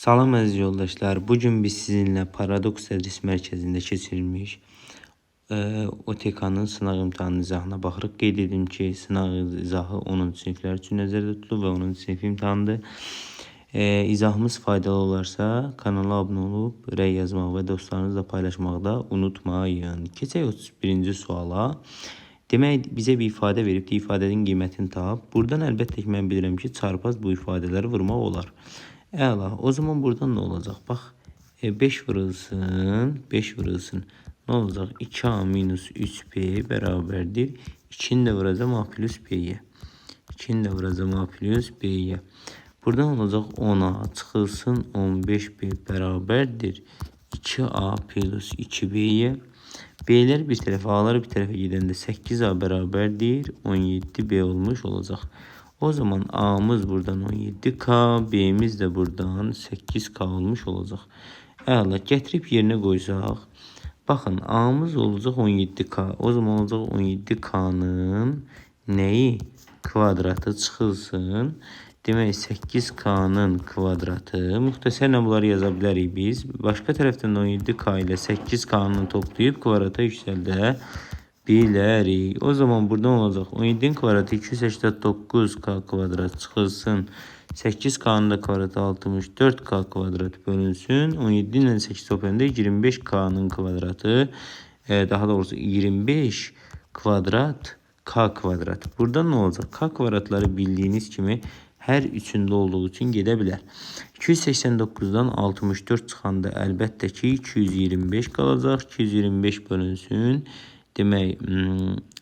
Salam əziz yoldaşlar. Bugün biz sizinlə Paradoks tədris mərkəzində keçirilmiş OTK-nın sınaq imtahanının izahına baxırıq. Qeyd edim ki, sınaq izahı 10-cu siniflər üçün nəzərdə tutulub və 10-cu sinif imtahanıdır. İzahımız faydalı olarsa kanala abunə olub, rəy yazmaq və dostlarınızla paylaşmaqda unutmayın. Keçək 31-ci suala. Demək, bizə bir ifadə veribdir, ifadənin qiymətini tap. Buradan əlbəttə ki, mən bilirəm ki, çarpaz bu ifadələri vurmaq olar. Əla, o zaman buradan nə olacaq? Bax, 5 vurulsun, 5 vurulsun. Nə olacaq? 2a minus 3b bərabərdir. 2-ni də vuracam a plus b-yə. 2-ni də vuracam a plus b-yə. Buradan olacaq 10a çıxılsın 15b bərabərdir. 2a plus 2b-yə. B'lər bir tərəfə, a'lar bir tərəfə gedəndə 8a bərabərdir. 17b olmuş olacaq. O zaman a'mız buradan 17k, b'miz də buradan 8k olmuş olacaq. Əla, gətirib yerinə qoysaq. Baxın, a'mız olacaq 17k. O zaman olacaq 17k'nın nəyi? Kvadratı çıxılsın. Demək, 8k'nın kvadratı. Müxtəsərlə bunları yaza bilərik biz. Başqa tərəfdən 17k ilə 8k'nı toplayıb kvadrata yüksəldə bilərik. O zaman buradan olacaq 17'nin kvadratı 289k kvadrat çıxılsın. 8k'nın da kvadratı 64k kvadrat bölünsün. 17 ilə 8 toplayanda 25k'nın kvadratı, daha doğrusu 25 kvadrat k kvadrat. Buradan nə olacaq? K kvadratları bildiyiniz kimi hər üçündə olduğu üçün gedə bilər. 289'dan 64 çıxanda əlbəttə ki 225 qalacaq. 225 bölünsün. Demək,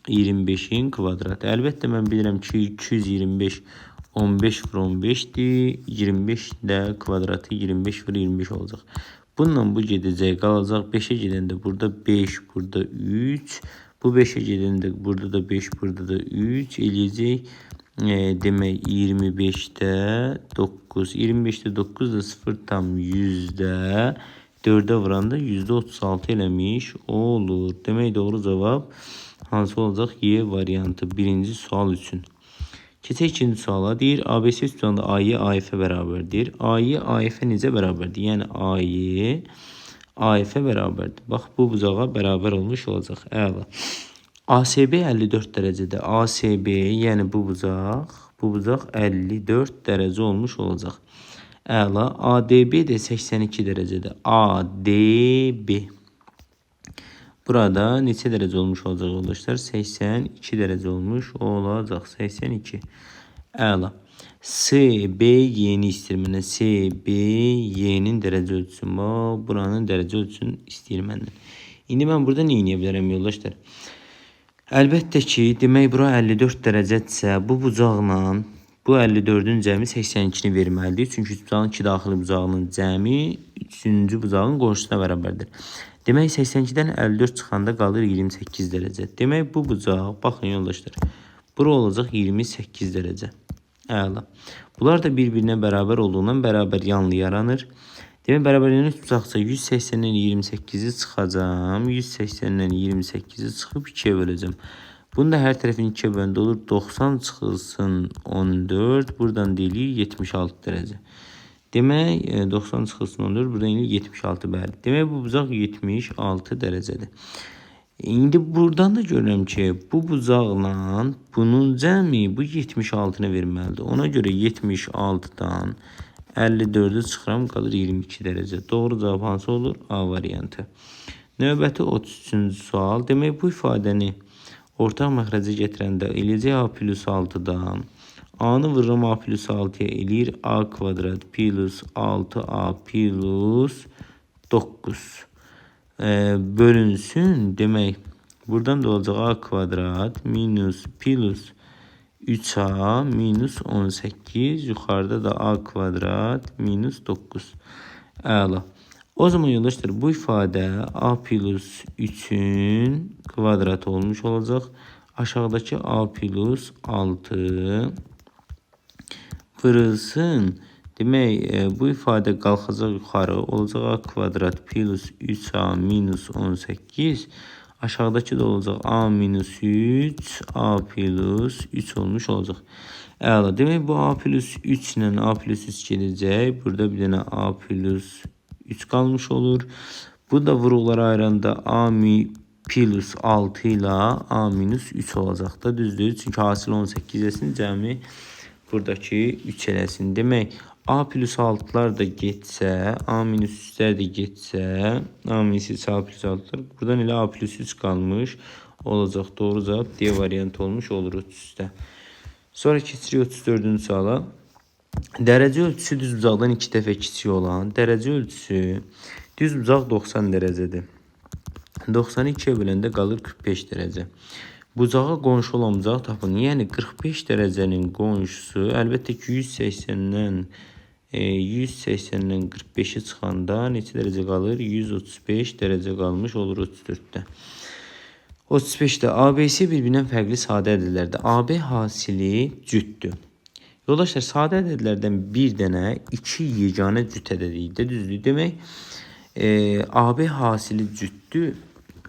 25'in kvadratı. Əlbəttə mən bilirəm ki 225 15 vur 15'dir. 25 də kvadratı 25 vur 25 olacaq. Bununla bu gedəcək, qalacaq 5'e gedəndə burada 5, burada 3. Bu 5'e gedəndə burada da 5, burada da 3 eləyəcək. Demək 25'də 9. 25'də 9 da 0 tam 100'də. 4'e vuranda %36 eləmiş olur. Demək, doğru cavab hansı olacaq? Y variantı birinci sual üçün. Keçək ikinci suala. Deyir, ABC üstündə AY AF-ə bərabərdir. AY AF-ə necə bərabərdir? Yəni AY AF-ə bərabərdir. Bax, bu bucağa bərabər olmuş olacaq. Əla. ASB 54 dərəcədə. ASB, yəni bu bucaq 54 dərəcə olmuş olacaq. Əla. ADB də 82 dərəcədə. ADB. Burada neçə dərəcə olmuş olacaq yoldaşlar? 82 dərəcə olmuş olacaq. 82. Əla. SBY-ni istəyir məndən. SBY-nin dərəcə ölçüsü. Buranın dərəcə ölçüsünü istəyir məndən. İndi mən burada nə edə bilərəm yoldaşlar? Əlbəttə ki, demək bura 54 dərəcədirsə, bu bucaqla bu 54'ün cəmi 82'ni verməlidir. Çünki bucağın 2 daxili bucağının cəmi 3-cü bucağın qonşusuna bərabərdir. Demək 82'dən 54 çıxanda qalır 28 dərəcə. Demək bu bucaq, baxın yoldaşlar, bura olacaq 28 dərəcə. Əla. Bunlar da bir-birinə bərabər olduğundan bərabər yanlı yaranır. Demək bərabərliyinin üst bucaqsa 180'dən 28'i çıxacam. 180'dən 28'i çıxıb 2'yə böləcəm. Bunu da hər tərəfin 2'yə böləndə olur. 90 çıxılsın 14. Buradan deyilir 76 dərəcə. Demək 90 çıxılsın 14. Buradan deyilir 76 bəli. Demək bu bucaq 76 dərəcədir. İndi buradan da görürəm ki bu bucaqla bunun cəmi bu 76'nı verməlidir. Ona görə 76'dan 54'ü çıxıram, qalır 22 dərəcə. Doğru cavab hansı olur? A variantı. Növbəti 33-cü sual. Demək bu ifadəni ortaq məxrəcə gətirəndə eləyəcək a plus 6'dan. A'nı vururam a plus 6'ya eləyir a kvadrat plus 6a plus 9. Bölünsün. Demək, buradan da olacaq a kvadrat minus plus 3a minus 18. Yuxarıda da a kvadrat minus 9. Əla. O zaman yoldaşlar bu ifadə a plus 3'ün kvadratı olmuş olacaq. Aşağıdakı a plus 6 vurulsun. Demək bu ifadə qalxacaq yuxarı olacaq a kvadrat plus 3a minus 18. Aşağıdakı da olacaq a minus 3 a plus 3 olmuş olacaq. Əla. Demək bu A plus 3 ilə A plus 3 gedəcək. Burada bir dənə A plus 3 qalmış olur. Bu da vuruqlara ayıranda A plus 6 ilə A minus 3 olacaq da, düzdür? Çünki hasil 18 eləsin, cəmi buradakı 3 eləsin. Demək A plus 6'lar da getsə, A minus 3'lər də getsə, A minus 3, A plus 6'lar. Buradan elə A plus 3 qalmış olacaq. Doğru cavab D variantı olmuş olur 33'də. Sonra keçirik 34-cü suala. Dərəcə ölçüsü düz bucaqdan 2 dəfə kiçik olan dərəcə ölçüsü düz bucaq 90 dərəcədir. 90'ı 2'yə böləndə qalır 45 dərəcə. Bucağa qonşu olan bucaq tapın. Yəni 45 dərəcənin qonşusu əlbəttə ki 180-dən 45'i çıxanda neçə dərəcə qalır? 135 dərəcə qalmış olur 34'də. 35'də ABC bir-birindən fərqli sadə ədədlərdir. AB hasili cütdür. Yoldaşlar, sadə ədədlərdən bir dənə 2 yeganə cüt ədədidir. Düzdür? Demək AB hasili cütdür.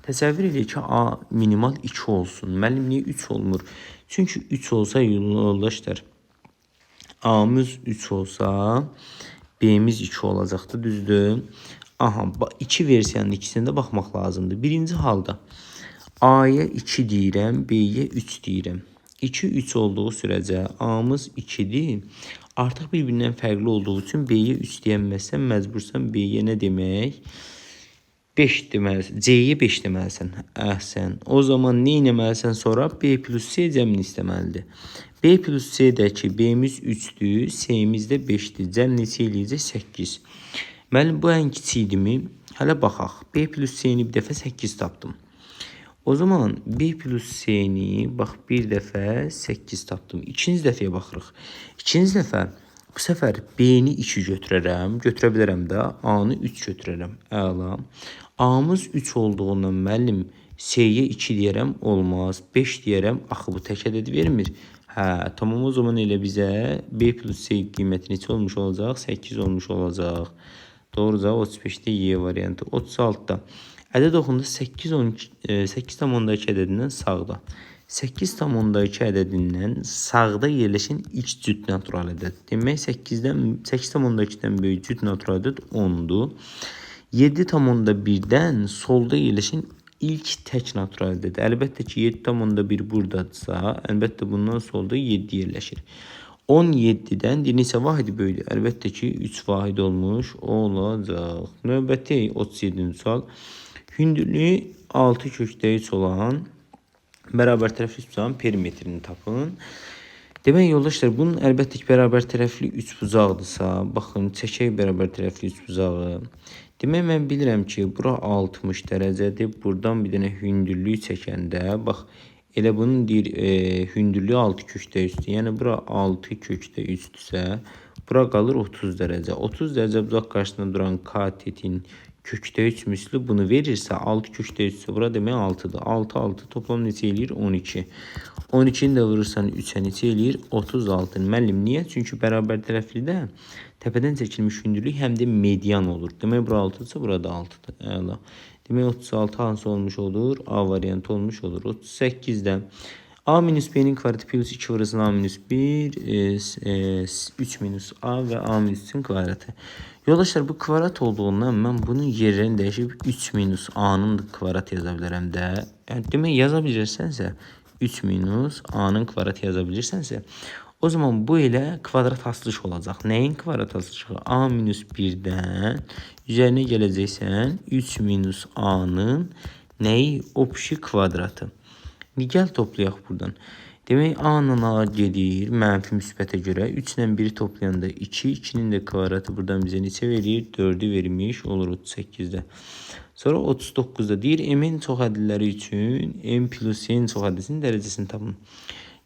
Təsəvvür edək ki A minimal 2 olsun. Müəllim niyə 3 olmur? Çünki 3 olsa yoldaşlar, A'mız 3 olsa B'miz 2 olacaqdı, düzdür? Aha, 2 versiyanın ikisində baxmaq lazımdır. Birinci halda A'ya 2 deyirəm, B'yə 3 deyirəm. 2, 3 olduğu sürəcə A'mız 2'dir. Artıq bir-birindən fərqli olduğu üçün B'yə 3 deyənməzsən, məcbursan B'yə nə demək? 5 deməlisən. C'yə 5 deməlisən. Əhsən. O zaman nə etməlisən sonra? B plus C cəmini istəməlidir. B plus C'dəki B'miz 3'dür, C'miz də 5'dir. Cəm neçə eləyəcək? 8. Müəllim, bu ən kiçikdirmi? Hələ baxaq. B plus C'ni bir dəfə 8 tapdım. O zaman B plus C'ni bax bir dəfə 8 tapdım. İkinci dəfəyə baxırıq. İkinci dəfə bu səfər B'ni 2 götürərəm. Götürə bilərəm də. A'nı 3 götürərəm. Əla. A'mız 3 olduğundan müəllim C'yə 2 deyərəm, olmaz. 5 deyərəm, axı bu tək ədəd vermir. Hə, tamam, o zaman elə bizə B plus C qiyməti neçə olmuş olacaq? 8 olmuş olacaq. Doğru cavab 35'də Y variantı. 36'da ədəd oxunda 8,2 ədədindən sağda. 8,2 ədədindən sağda yerləşən ilk cüt natural ədəd. Demək 8,2'dən böyük cüt natural ədəd 10'dur. 7,1'dən solda yerləşən ilk tək natural ədəd. Əlbəttə ki 7,1 buradadırsa, əlbəttə bundan solda 7 yerləşir. 17'dən neçə vahidi böyüdür? Əlbəttə ki 3 vahid olmuş olacaq. Növbəti 37-ci sual. Hündürlüyü 6 kökdə 3 olan bərabər tərəfli bucağın perimetrini tapın. Demək yoldaşlar, bunun əlbəttə ki bərabər tərəfli 3 bucaqdırsa, baxın çəkək bərabər tərəfli 3 bucağı. Demək mən bilirəm ki bura 60 dərəcədir. Buradan bir dənə hündürlük çəkəndə bax elə bunun deyir hündürlüyü 6 kökdə 3'dür. Yəni bura 6 kökdə 3'dürsə, bura qalır 30 dərəcə. 30 dərəcə bucaq qarşısında duran katetin kökdə 3 müslü bunu verirsə, 6 kökdə 3'sə bura demək 6'dır. 6, 6 toplam neçə eləyir? 12. 12'ni də vurursan 3'ə neçə eləyir? 36. Müəllim, niyə? Çünki bərabər tərəflidə təpədən çəkilmiş hündürlük həm də median olur. Demək bura 6'dırsa burada 6'dır. Əla. Demək 36 hansı olmuş olur? A variantı olmuş olur. 38'də A minus B'nin kvadratı plus 2 vurursan A minus 1, 3 minus A və A minus 3'ün kvadratı. Yoldaşlar, bu kvadrat olduğundan mən bunun yerlərini dəyişib 3 minus A'nın kvadratı yaza bilərəm də. Yəni, demək yaza bilirsənsə 3 minus A'nın kvadratı yaza bilirsənsə, o zaman bu elə kvadrat asılış olacaq. Nəyin kvadrat asılışı? A minus 1'dən üzərinə gələcəksən 3 minus A'nın nəyi? Opşi kvadratı. Gəl toplayaq buradan. Demək A-nın A gedir mənfi müsbətə görə. 3 ilə 1'i toplayanda 2. 2'nin də kvadratı buradan bizə neçə verir? 4'ü vermiş olur 38'də. Sonra 39'da deyir M-in çox ədədləri üçün M plus N çox ədədinin dərəcəsini tapın.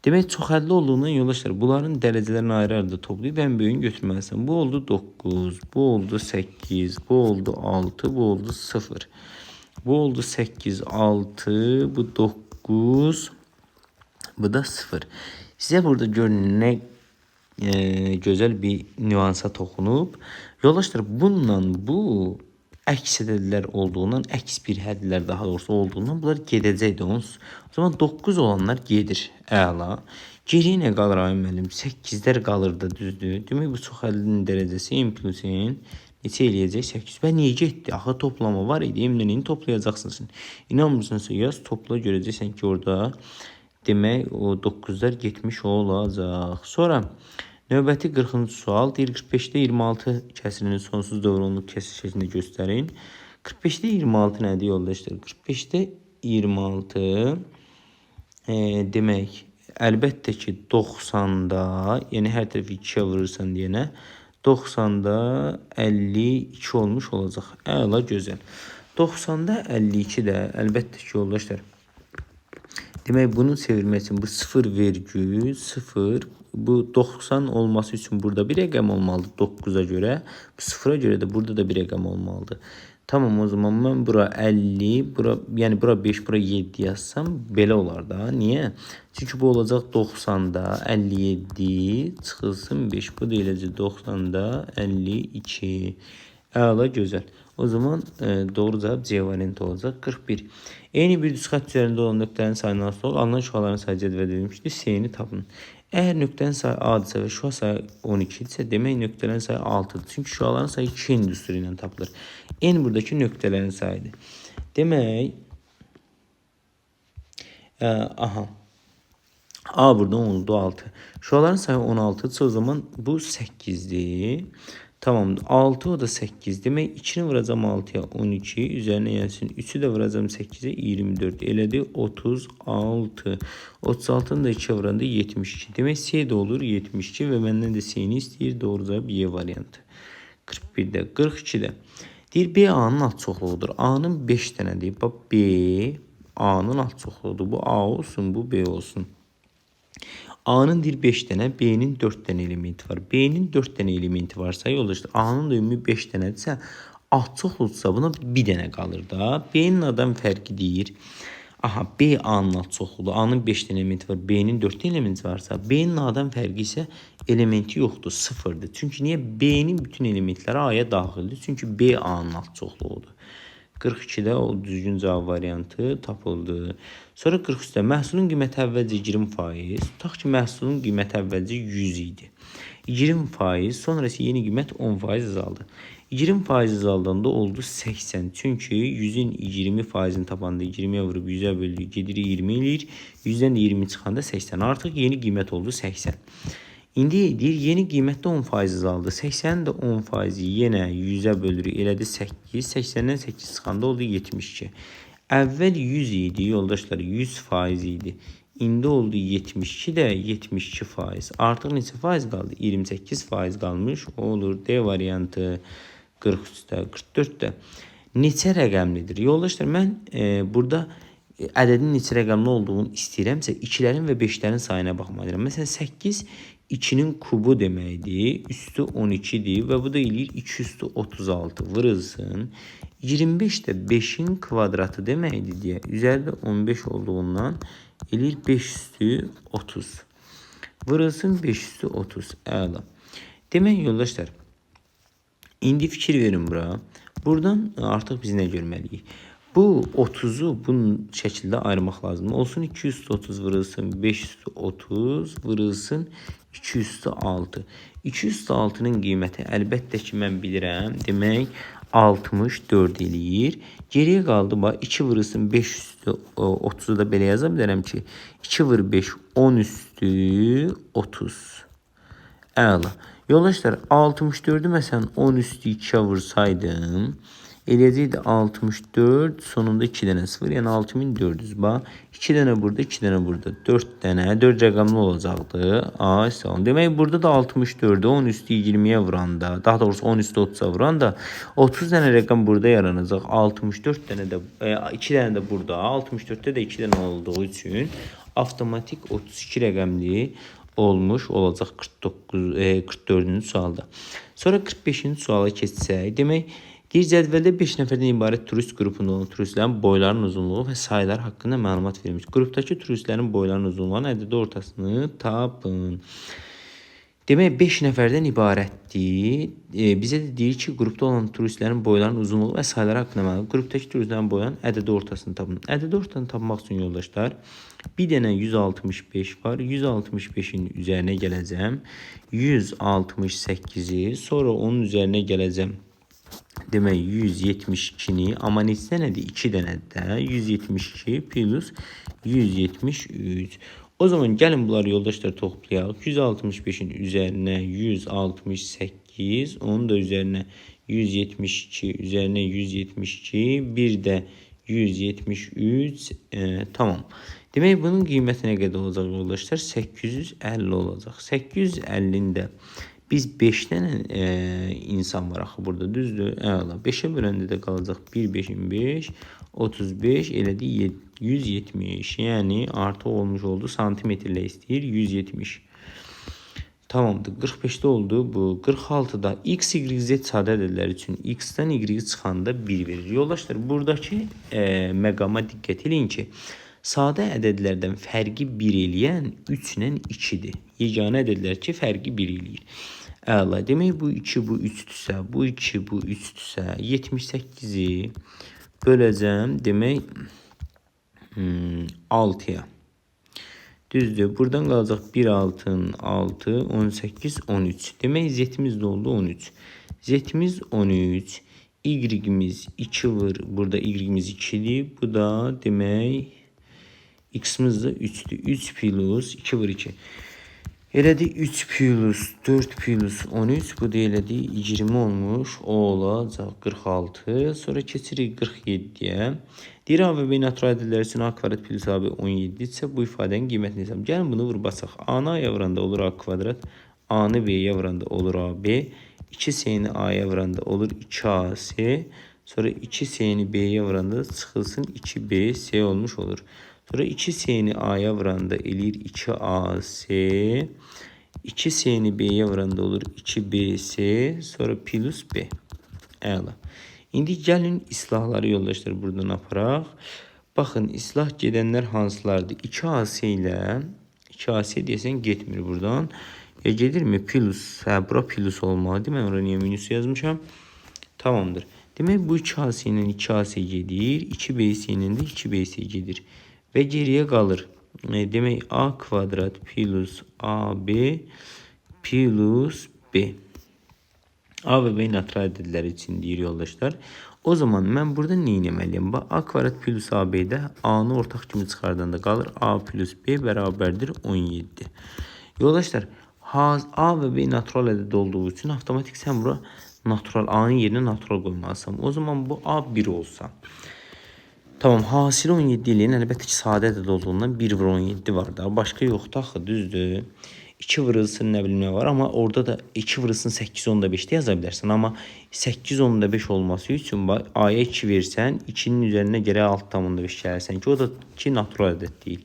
Demək çox ədədli olduğundan yoldaşlar bunların dərəcələrini ayrı-ayrı toplayıb ən böyüyünü götürməlisən. Bu oldu 9, bu oldu 8, bu oldu 6, bu oldu 0. Bu oldu 8, 6, bu 9, bu da 0. Sizə burada görün nə gözəl bir nüansa toxunub. Yoldaşlar, bununla bu əks ədədlər olduğundan, əks bir hədlər daha doğrusu olduğundan bunlar gedəcəkdir. O zaman 9 olanlar gedir. Əla. Geriyə nə qalır ay müəllim? 8-lər qalır da, düzdür? Demək bu çox əlinin dərəcəsi m plus n neçə eləyəcək? 8. Və niyə getdi? Axı toplama var idi. M-lə n toplayacaqsın sən. İnanmırsansa yaz, topla, görəcəksən ki, orada demək o 9'lar getmiş olacaq. Sonra növbəti 40-cı sual deyir 45-də 26 kəsirinin sonsuz doğruluğunu kəsir şəklində göstərin. 45'də 26 nədir yoldaşlar? 45'də 26 demək əlbəttə ki 90'da, yəni hər tərəfi 2'yə vurursan deyənə 90'da 52 olmuş olacaq. Əla, gözəl. 90'da 52 də əlbəttə ki yoldaşlar. Demək bunu çevirmək üçün bu 0,0 bu 90 olması üçün burada bir rəqəm olmalıdır 9'a görə. Bu 0'a görə də burada da bir rəqəm olmalıdır. Tamam, o zaman mən bura 50, yəni bura 5, bura 7 yazsam belə olar da. Niyə? Çünki bu olacaq 90'da 57 çıxılsın 5. Bu da eləcə 90'da 52. Əla, gözəl. O zaman doğru cavab C variantı olacaq 41. Eyni bir düz xətt üzərində olan nöqtələrin sayını asılı olub, alınan şüaların sayı cədvəl verilmişdir. C-ni tapın. Əgər nöqtənin sayı A-dırsa və şua sayı 12-dirsə, demək nöqtələrin sayı 6-dır. Çünki şuaların sayı 2 üstü ilə tapılır. N buradakı nöqtələrin sayıdır. Demək, aha, A burada oldu 6. Şuaların sayı 16'dırsa o zaman bu 8'dir. Tamamdır. 6 o da 8. Demek 2'ni vuracağım 6'ya 12. Üzerine gelsin. 3'ü de vuracağım 8'e 24. Eledi 36. 36'nı da 2'ye vuranda 72. Demek C de olur 72 ve benden de C'ni istəyir. Doğru cevap Y variantı. 41'de 42'de. Deyir B A'nın alt çoxluğudur. A'nın 5 dənədir. Bax B A'nın alt çoxluğudur. Bu A olsun, bu B olsun. A'nın 5 dənə, B'nin 4 dənə elementi var. B'nin 4 dənə elementi varsa yoldaşlar, A'nın da ümumi 5 dənədirsə, alt çoxluqsa buna bir dənə qalır da. B'nin adam fərqi deyir. Aha, B A'nın alt çoxluğudur. A'nın 5 dənə elementi var, B'nin 4 dənə elementi varsa, B'nin A'dan fərqi isə elementi yoxdur, sıfırdır. Çünki niyə? B'nin bütün elementləri A'ya daxildir. Çünki B A'nın alt çoxluğudur. 42'də o düzgün cavab variantı tapıldı. Sonra 43'də məhsulun qiyməti əvvəlcə 20%. Tutaq ki, məhsulun qiyməti əvvəlcə 100 idi. 20%, sonrası yeni qiymət 10% azaldı. 20% azaldanda oldu 80. Çünki 100'ün 20%'ni tapanda 20'ye vurub 100'ə böldük, gedir 20 eləyir. 100'dən də 20 çıxanda 80. Artıq yeni qiymət oldu 80. İndi deyir yeni qiymətdə 10% azaldı. 80'də 10% yenə 100'ə bölürük. Elədi 8. 80'dən 8 çıxanda oldu 72. Əvvəl 100 idi yoldaşlar, 100% idi. İndi oldu 72 də 72%. Artıq neçə faiz qaldı? 28% qalmış olur. D variantı 43'də, 44'də. Neçə rəqəmlidir? Yoldaşlar mən burada ədədin neçə rəqəmli olduğunu istəyirəmsə 2'lərin və 5'lərin sayına baxmalıyam. Məsələn 8 2'nin kubu deməkdir. Üstü 12'dir və bu da eləyir 2 üstü 36 vurulsun. 25 də 5'in kvadratı deməkdir deyə. Üzərdə 15 olduğundan eləyir 5 üstü 30. Vurulsun 5 üstü 30. Əla. Demək yoldaşlar, indi fikir verin bura. Buradan artıq biz nə görməliyik? Bu 30'u bunun şəkildə ayırmaq lazım. Olsun 2 üstü 30 vurulsun 5 üstü 30 vurulsun 2 üstü 6. 2 üstü 6'nın qiyməti əlbəttə ki mən bilirəm. Demək 64 eləyir. Geriyə qaldı bax 2 vurulsun 5 üstü 30'u da belə yaza bilərəm ki 2 vur 5 10 üstü 30. Əla. Yoldaşlar 64'ü məsələn 10 üstü 2'ye vursaydım eləyəcəkdi 64 sonunda 2 dənə 0 yəni 6400 bax 2 dənə burada 2 dənə burada 4 dənə 4 rəqəmli olacaqdı. A sağ demək burada da 64'ü 10 üstü 20'ye vuranda daha doğrusu 10 üstü 30'a vuranda 30 dənə rəqəm burada yaranacaq. 64 dənə də 2 dənə də burada 64'te də 2 dənə olduğu üçün avtomatik 32 rəqəmli olmuş olacaq 44'cü sualda. Sonra 45'ci suala keçsək demək deyir cədvəldə 5 nəfərdən ibarət turist qrupunda olan turistlərin boylarının uzunluğu və sayılar haqqında məlumat verilmiş. Qrupdakı turistlərin boylarının uzunluğunun ədədi ortasını tapın. Demək 5 nəfərdən ibarətdir. Bizə də deyir ki, qrupda olan turistlərin boylarının uzunluğu və sayları haqqında məlumat. Qrupdakı turistlərin boylarının ədədi ortasını tapın. Ədədi ortasını tapmaq üçün yoldaşlar, bir dənə 165 var. 165-in üzərinə gələcəm. 168-i, sonra onun üzərinə gələcəm. Demək 172-ni, amma neçə dənədir? 2 dənədir də. 172 plus 173. O zaman gəlin bunları yoldaşlar toplayaq. 165-in üzərinə 168, onun da üzərinə 172, üzərinə 172, bir də 173, tamam. Demək bunun qiyməti nə qədər olacaq yoldaşlar? 850 olacaq. 850-nin də biz 5 dənə insan var axı burada, düzdür? Əla. 5-ə böləndə də qalacaq 1, 5-in 5, 35, elədi 170. Yəni artıq olmuş oldu. Santimetrlə istəyir 170. Tamamdır. 45-də oldu bu. 46-da x, y, z sadə ədədlər üçün x-dən y çıxanda 1 verir. Yoldaşlar, buradakı məqama diqqət edin ki, sadə ədədlərdən fərqi 1 eləyən 3 ilə 2-dir. Yeganə ədədlər ki, fərqi 1 eləyir. Əla. Demək bu 2, bu 3-dürsə, bu 2, bu 3-dürsə, 78-i böləcəm, demək 6-ya. Düzdür. Buradan qalacaq 1, 6, 6, 18, 13. Demək z-imiz də oldu 13. Z-imiz 13. Y-imiz 2 vır. Burada y-imiz 2-dir. Bu da demək x-imiz də 3-dür. 3 plus 2 vır 2. Elədi 3 plus 4 plus 13. Bu da elədi 20 olmuş. O olacaq 46. Sonra keçirik 47-yə. Deyir A və B natural ədədlər üçün A kvadrat plus AB 17 isə bu ifadənin qiymətini hesab. Gəlin bunu vur basaq. A-nı A-ya vuranda olur A kvadrat. A-nı B-yə vuranda olur AB. 2-s'ni A-ya vuranda olur 2AC. Sonra 2-s'ni B-yə vuranda çıxılsın 2BC olmuş olur. Sonra 2-s'ni A-ya vuranda eləyir 2AC. 2-s'ni B-yə vuranda olur 2BC. Sonra plus B. Əla. İndi gəlin islahları yoldaşlar buradan aparaq. Baxın, islah gedənlər hansılardır? 2AC ilə 2AC deyəsən getmir buradan. Ya gedirmi? Plus. Hə, bura plus olmalıdır. Mən oraya niyə minus yazmışam? Tamamdır. Demək bu 2AC ilə 2AC gedir. 2BC ilə də 2BC gedir. Və geriyə qalır. Demək A kvadrat plus AB plus B. A və B natural ədədləri üçün deyir yoldaşlar. O zaman mən burada nə etməliyəm? A kvadrat plus AB-də A-nı ortaq kimi çıxardanda qalır. A plus B bərabərdir 17. Yoldaşlar, A və B natural ədəd olduğu üçün avtomatik sən bura natural, A-nın yerinə natural qoymalısan. O zaman bu A 1 olsa. Tamam, hasili 17 eləyin. Əlbəttə ki, sadə ədəd olduğundan 1 vur 17 var da. Başqa yoxdur axı, düzdür. 2 vırılsın nə bilim nə var, amma orada da 2 vırılsın 8 onda 5-də yaza bilərsən. Amma 8 onda 5 olması üçün A-ya 2 versən, 2-nin üzərinə gərək alt tamında 5 gəlsən ki, o da ki, natural ədəd deyil.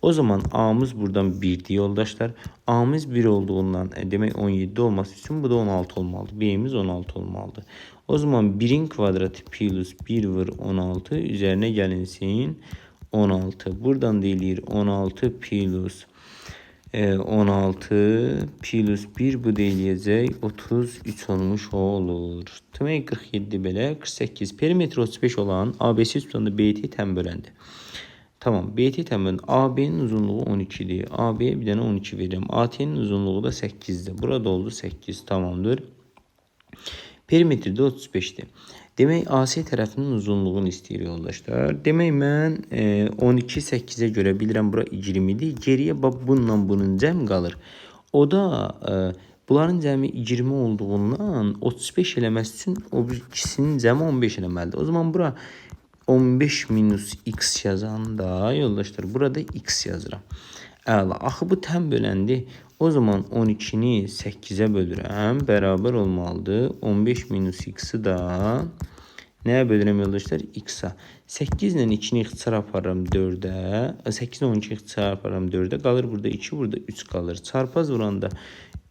O zaman A-mız buradan 1'dir yoldaşlar. A-mız 1 olduğundan demək 17 olması üçün bu da 16 olmalıdır. B-miz 16 olmalıdır. O zaman 1'in kvadratı plus 1 vur 16 üzərinə gəlinsin 16. Buradan deyilir 16 plus 16 plus 1 bu deyiləcək 33 olmuş olur. Demək 47 belə 48. Perimetr 35 olan ABC üstündə BT təm böləndir. Tamam, BT təm böləndir. AB'nin uzunluğu 12'dir. AB'ye bir dənə 12 verirəm. AT'nin uzunluğu da 8'dir. Burada oldu 8, tamamdır. Perimetri də 35'dir. Demək AC tərəfinin uzunluğunu istəyir yoldaşlar. Demək mən 12 8-ə görə bilirəm bura 20-dir. Geriyə bununla bunun cəm qalır. O da bunların cəmi 20 olduğundan 35 eləməsi üçün o ikisinin cəmi 15 eləməlidir. O zaman bura 15 minus x yazanda yoldaşlar burada x yazıram. Əla. Axı bu təm böləndir. O zaman 12'ni 8'e bölürəm. Bərabər olmalıdır. 15 minus x'i da nəyə bölürəm yoldaşlar? X'a. 8 ilə 2'ni ixtisar aparıram 4'ə. 8 ilə 12 ixtisar aparıram 4'ə. Qalır burada 2, burada 3 qalır. Çarpaz vuranda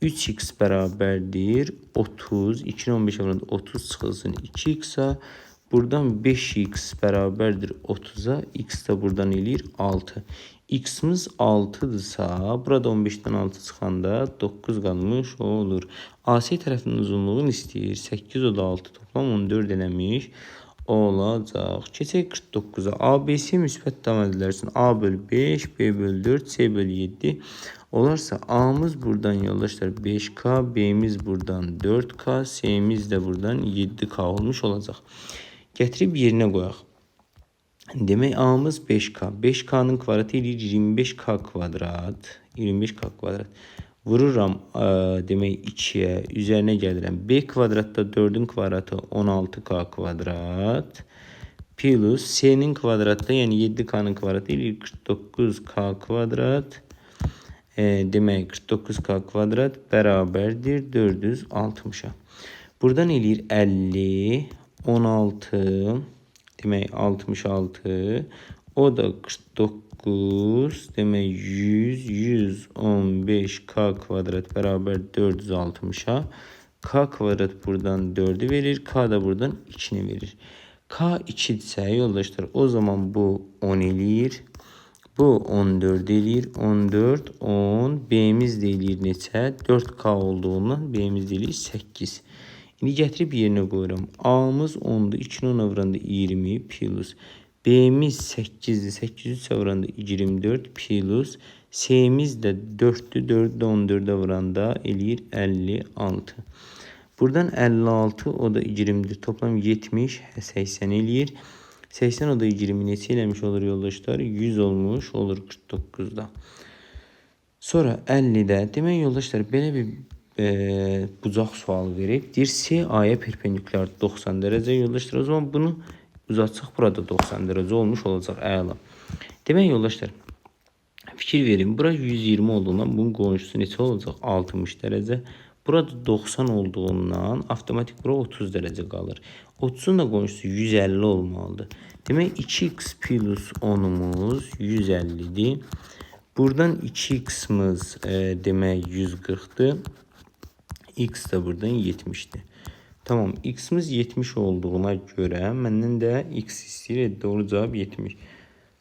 3x bərabərdir 30. 2'ni 15'ə vuranda 30 çıxılsın 2x'a. Buradan 5x bərabərdir 30'a. X də buradan eləyir 6. X'imiz 6'dırsa, burada 15'dən 6 çıxanda 9 qalmış olur. AC tərəfinin uzunluğunu istəyir. 8 o da 6 toplam 14 eləmiş olacaq. Keçək 49'a. ABC müsbət tam edilərsin. A bölü 5, B bölü 4, C bölü 7 olarsa A'mız buradan yoldaşlar 5K, B'miz buradan 4K, C'miz de buradan 7K olmuş olacaq. Gətirib yerinə qoyaq. Demək A'mız 5K. 5K'nın kvadratı eləyir 25K kvadrat. 25K kvadrat. Vururam demək 2'ye. Üzerine gəlirəm. B kvadratda 4'ün kvadratı 16K kvadrat. Plus C'nin kvadratda yəni 7K'nın kvadratı eləyir 49K kvadrat. Demək 49K kvadrat bərabərdir 460'a. Buradan eləyir 50, 16, demək 66, o da 49, demək 100, 115K kvadrat bərabər 460'a. K kvadrat buradan 4'ü verir, K da buradan 2'ni verir. K 2'dirsə yoldaşlar, o zaman bu 10 eləyir. Bu 14 eləyir. 14, 10. B'miz də eləyir neçə? 4K olduğundan B'miz də eləyir 8. İndi gətirib yerinə qoyuram. A'mız 10'dur. 2'nin 10'a vuranda 20 plus. B'miz 8'dir. 8'i 3'e vuranda 24 plus. C'miz də 4'dür. 4'ü də 14'e vuranda eləyir 56. Buradan 56 o da 20'dir. Toplam 70, 80 eləyir. 80 o da 20 neçə eləmiş olur yoldaşlar? 100 olmuş olur 49'da. Sonra 50'də. Demək yoldaşlar belə bir bucaq sualı verib. Deyir C A'ya perpendikülər 90 dərəcə yoldaşlar. O zaman bunu uzatsaq burada 90 dərəcə olmuş olacaq. Əla. Demək yoldaşlar fikir verin. Bura 120 olduğundan bunun qonşusu neçə olacaq? 60 dərəcə. Burada 90 olduğundan avtomatik bura 30 dərəcə qalır. 30'un da qonşusu 150 olmalıdır. Demək 2x plus 10'umuz 150'dir. Buradan 2x'imiz demək 140'dır. X de buradan 70'dir. Tamam, x'imiz 70 olduğuna göre məndən də x istəyir. Doğru cavab 70.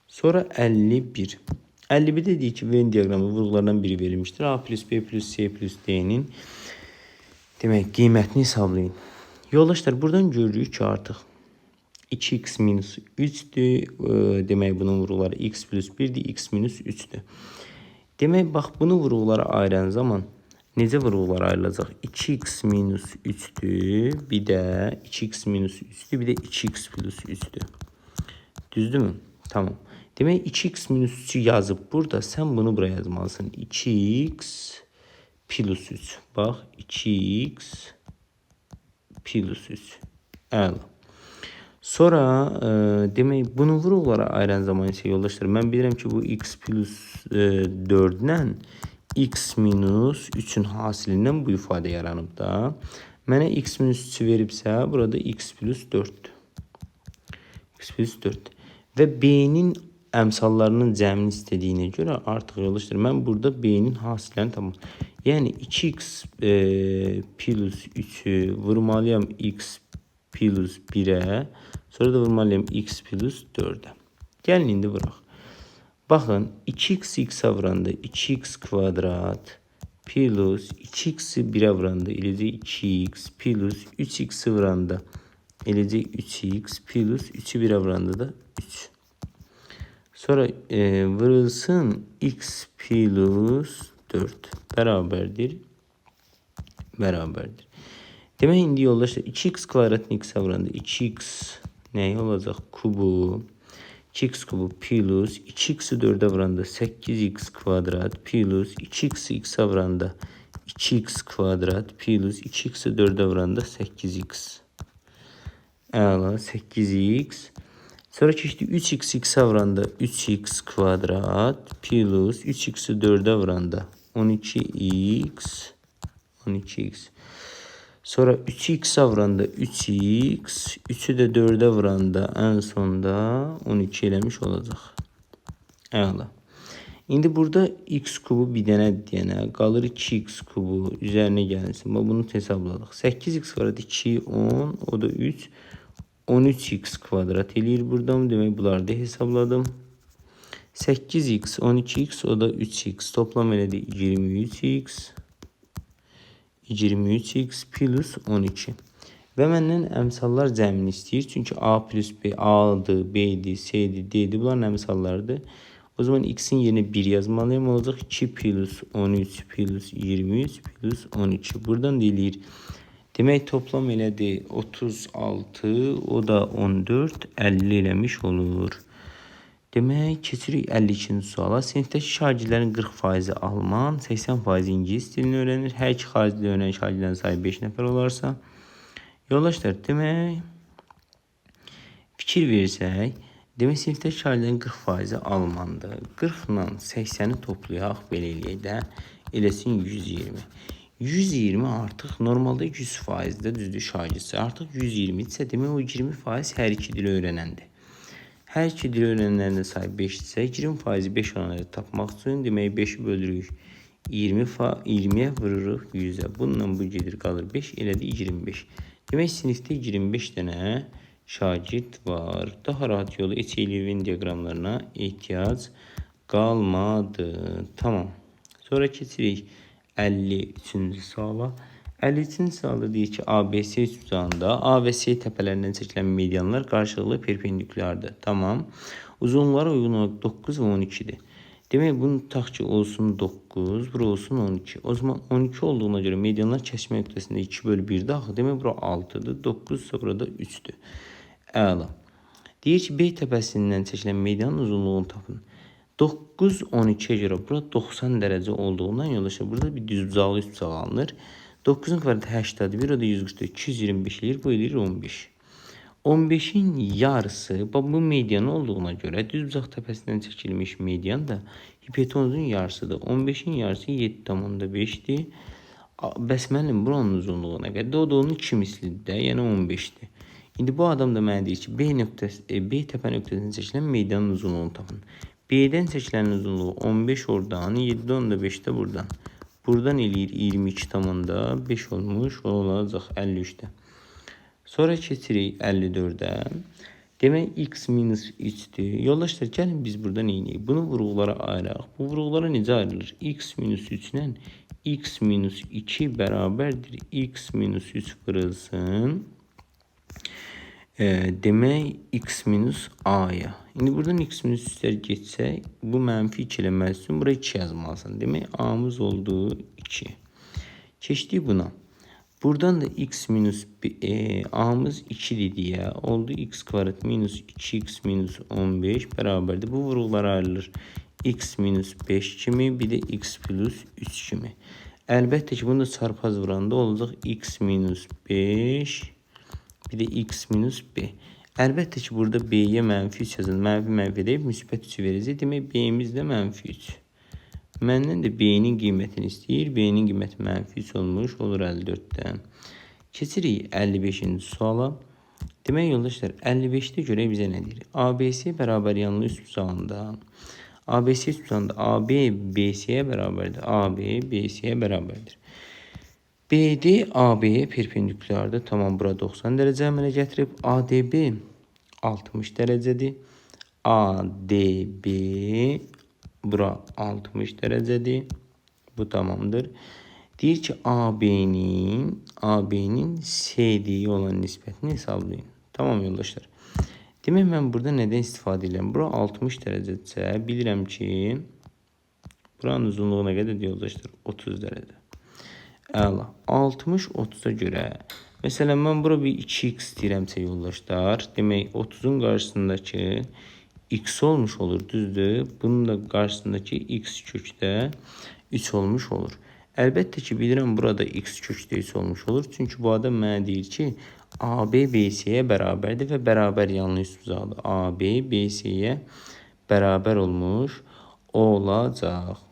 Sonra 51. 51 dediği ki Venn diagramı vurgulardan biri verilmiştir. A plus B plus C plus D'nin demək qiymətini hesablayın. Yoldaşlar buradan görürük ki artıq 2x minus 3'dür. Demək bunun vurguları x plus 1'dir. X minus 3'dür. Demək bax bunu vurgulara ayıran zaman necə vurgular ayrılacaq? 2x minus 3'dür. Bir də 2x minus 3'dür. Bir də 2x plus 3'dür. Düzdürmü? Tamam. Demək 2x minus 3'ü yazıb burada. Sən bunu buraya yazmalısın. 2x plus 3. Bax 2x plus 3. Əla. Sonra demək bunu vurgulara ayıran zaman isə yoldaşlar mən bilirəm ki bu x plus 4 ilə x minus 3'ün hasilindən bu ifadə yaranıb da. Mənə x minus 3'ü veribsə burada x plus 4'dür. X plus 4'dür. Və B'nin əmsallarının cəmini istədiyinə görə artıq yoldaşlar mən burada B'nin hasillərini tamam. Yəni 2x plus 3'ü vurmalıyam x plus 1'e. Sonra da vurmalıyam x plus 4'e. Gəlin indi vuraq. Baxın 2x x'e vuranda 2x kvadrat plus 2x'i 1'e vuranda eləcək 2x plus 3x'i vuranda eləcək 3x plus 3'ü 1'e vuranda da 3. Sonra vurulsun x plus 4 bərabərdir. Demək indi yoldaşlar 2x kvadratını x'e vuranda 2x nə olacaq? Kubu. 2x kubu plus 2x'i 4'e vuranda 8x kvadrat plus 2x'i x'e vuranda 2x kvadrat plus 2x'i 4'e vuranda 8x. Əla 8x. Sonra keçdi 3x x'e vuranda 3x kvadrat plus 3x'i 4'e vuranda 12x. Sonra 3x'e vuranda 3x, 3'ü de 4'e vuranda en sonda 12 eləmiş olacaq. Əla. İndi burada x kubu bir dənə deyənə qalır 2x kubu üzərinə gəlsin. Bunu hesabladıq. 8x var 2, 10, o da 3, 13x kvadrat eləyir buradan. Demək bunları da hesabladım. 8x, 12x, o da 3x. Toplam elədi 23x. 23x plus 12. Və məndən əmsallar cəmini istəyir. Çünki A plus B, A'dır, B'dir, C'dir, D'dir. Bunların əmsallarıdır. O zaman x'in yerinə 1 yazmalıyım. Olacaq 2 plus 13 plus 23 plus 12. Buradan deyilir. Demək toplam elədi 36, o da 14, 50 eləmiş olur. Demək, keçirik 52-ci suala. Sinifdəki şagirdlərin 40% alman, 80% ingilis dilini öyrənir. Hər iki xarici dil öyrənən şagirdlərin sayı 5 nəfər olarsa. Yoldaşlar, demək, fikir versək, demək, sinifdəki şagirdlərin 40% almandır. 40 ilə 80-i toplayaq, belə eləyək də, eləsin 120. 120 artıq normalda 100%-də düzdür şagirdsə. Artıq 120 isə demək, o 20% hər iki dili öyrənəndir. Hər iki dil öyrənənlərin sayı 5-dirsə, 20% 5 olanları tapmaq üçün demək 5-i bölürük 20'ye vururuq 100'ə. Bununla bu gedir qalır 5, elədi 25. Demək sinifdə 25 dənə şagird var. Daha rahat yolu Eçeliyevin diaqramlarına ehtiyac qalmadı. Tamam. Sonra keçirik 53-cü suala. 53-cü sualda deyir ki, ABC üçbucağında A və C təpələrindən çəkilən medianlar qarşılıqlı perpendikulardır. Tamam. Uzunluqlara uyğun olaraq 9 və 12-dir. Demək, bunu tutaq ki, olsun 9, bura olsun 12. O zaman 12 olduğuna görə medianlar kəsmə nöqtəsində 2/1-dir. Axı, demək, bura 6-dır, 9 ise burada 3-dür. Əla. Deyir ki, B təpəsindən çəkilən medianın uzunluğunu tapın. 9, 12'ye görə bura 90 dərəcə olduğundan yoldaşlar, burada bir düzbucaqlı üçbucaq alınır. 9'un kvadradı 81, o da 144, 225 eləyir, bu eləyir 15. 15'in yarısı, bu median olduğuna görə düzbucaq təpəsindən çəkilmiş median da hipotenuzun yarısıdır. 15'in yarısı 7,5'dir. Bəs mənim buranın uzunluğu nə qədər? O da onun 2 mislidir də, yəni 15'dir. İndi bu adam da mənə deyir ki, B təpə nöqtəsindən çəkilən medianın uzunluğunu tapın. B'dən çəkilənin uzunluğu 15 oradan, 7,5 də buradan. Buradan eləyir 22,5 olmuş, o olacaq 53'də. Sonra keçirik 54'ə. Demək, x minus 3'dür. Yoldaşlar, gəlin biz burada neynəyik? Bunu vurğulara ayıraq. Bu vurğulara necə ayrılır? X minus 3 ilə x minus 2 bərabərdir. X minus 3 vurulsun. Demək, x minus a'ya. İndi buradan x minus 3'lər geçsək, bu mənfi 2 eləmək üçün buraya 2 yazmalısın. Demək, a'mız oldu 2. Keçdik buna. Buradan da x minus a'mız 2'dir deyə oldu. X kvadrat minus 2x minus 15 bərabərdir. Bu vurğulara ayrılır. X minus 5 kimi, bir də x plus 3 kimi. Əlbəttə ki, bunu da çarpaz vuranda olacaq x minus 5, bir də x minus b. Əlbəttə ki, burada b'yə mənfi 3 yazın. Mənfi deyib, müsbət 3 verəcək. Demək, b'miz də mənfi 3. Məndən də b'nin qiymətini istəyir. B'nin qiyməti mənfi 3 olmuş, olur 54'dən. Keçirik 55-ci suala. Demək, yoldaşlar, 55'də görə bizə nə deyir? ABC bərabər yanlı üçbucağında. ABC üçbucağında AB BC'ye bərabərdir. AB BC'ye bərabərdir. BD AB'ye perpendikulardır. Tamam, bura 90 dərəcə əmələ gətirib. ADB 60 dərəcədir. ADB bura 60 dərəcədir. Bu tamamdır. Deyir ki, AB'nin CD'ye olan nisbətini hesablayın. Tamam yoldaşlar. Demək, mən burada nədən istifadə edirəm? Bura 60 dərəcədirsə, bilirəm ki, buranın uzunluğu nə qədərdir yoldaşlar? 30 dərəcə. Əla. 60 30'a görə. Məsələn, mən bura bir 2x istəyirəmsə yoldaşlar. Demək, 30'un qarşısındakı x olmuş olur, düzdür. Bunun da qarşısındakı x kökdə 3 olmuş olur. Əlbəttə ki, bilirəm burada x kökdə 3 olmuş olur. Çünki bu adam mənə deyir ki, AB BC'ye bərabərdir və bərabər yanlı üçbucaqdır. AB BC'ye bərabər olmuş olacaq.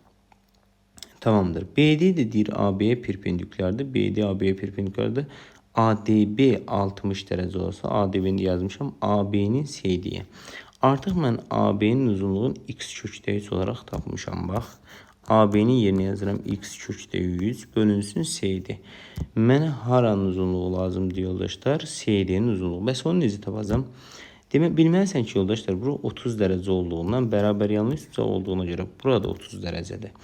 Tamamdır. BD de deyir AB'ye perpendikulardır. BD AB'ye perpendikulardır. ADB 60 dərəcə olsa, ADB'ni yazmışam, AB'nin CD'ye. Artıq mən AB'nin uzunluğunu x kökdə 3 olaraq tapmışam. Bax, AB-ni yerinə yazıram. X kökdə 100 bölünsün CD. Mənə haranın uzunluğu lazımdır yoldaşlar? CD-nin uzunluğu. Bəs onu necə tapacağam? Demək, bilməlisən ki, yoldaşlar, bura 30 dərəcə olduğundan, bərabər yanlış bucaq olduğuna görə burada 30 dərəcədir.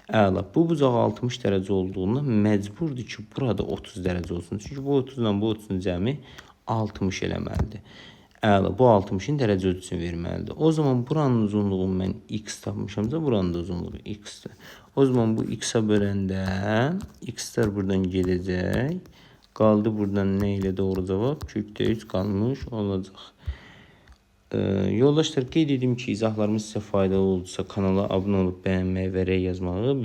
Əla, bu bucaq 60 dərəcə olduğundan məcburdur ki, burada 30 dərəcə olsun. Çünki bu 30 ilə bu 30-un cəmi 60 eləməlidir. Əla, bu 60-ın dərəcə ölçüsünü verməlidir. O zaman buranın uzunluğu mən x tapmışamsa, buranın da uzunluğu x-dir. O zaman bu x-a böləndə x-lər buradan gedəcək. Qaldı buradan nə ilə doğru cavab? Kökdə 3 qalmış olacaq. Yoldaşlar, qeyd edim ki, izahlarımız sizə faydalı oldusa kanala abunə olub bəyənməyi və rey yazmağı